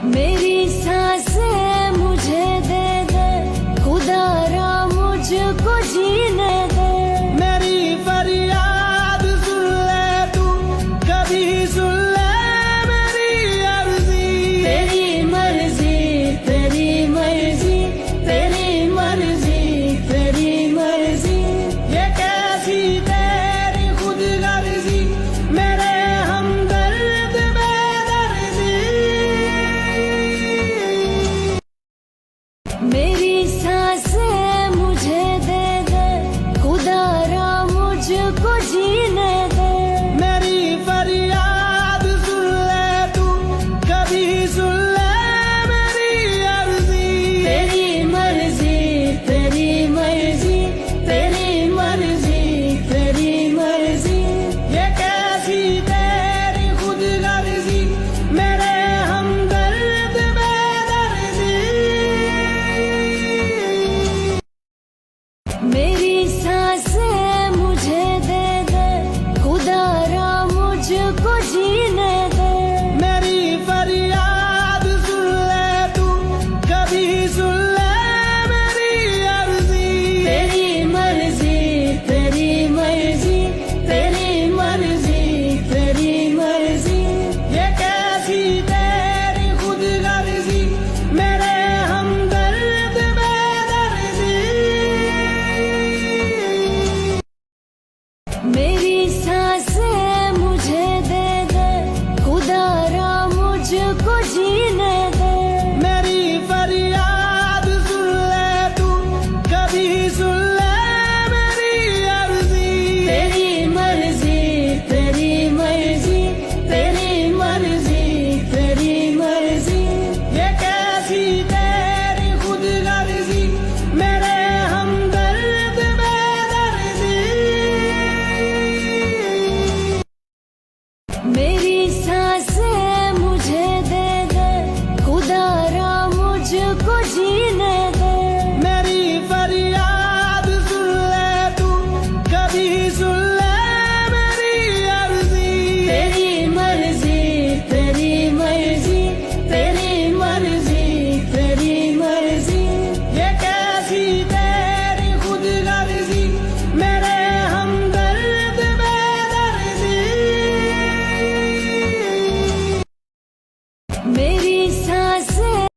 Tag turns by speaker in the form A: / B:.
A: मेरी सांसें मुझे दे दे, खुदारा मुझको जीने दे।
B: मेरी फरियाद सुन ले तू, कभी सुन ले मेरी अर्जी।
A: तेरी मर्जी तेरी मर्जी तेरी मर्जी तेरी मर्जी।
B: ये कैसी तेरी खुदगर्जी, मेरे हमदर्द बेदर्दी।
A: मेरी सांसें मुझे दे दे, खुदारा मुझको जीने दे।
B: मेरी फरियाद सुन ले तू, कभी सुन ले मेरी अर्जी।
A: तेरी मर्जी तेरी मर्जी तेरी मर्जी तेरी मर्जी।
B: ये कैसी तेरी खुदगर्जी, मेरे हमदर्द बेदर्दी।
A: मेरी सांसें मुझे दे दे, खुदारा मुझको जीने दे।
B: मेरी फरियाद सुन ले तू, कभी सुन ले मेरी अर्जी।
A: तेरी मर्जी तेरी मर्जी तेरी मर्जी तेरी मर्जी।
B: ये कैसी तेरी खुदगर्जी, मेरे हमदर्द बेदर्दी।
A: मेरी सांसें मुझे दे दे, खुदारा मुझको जीने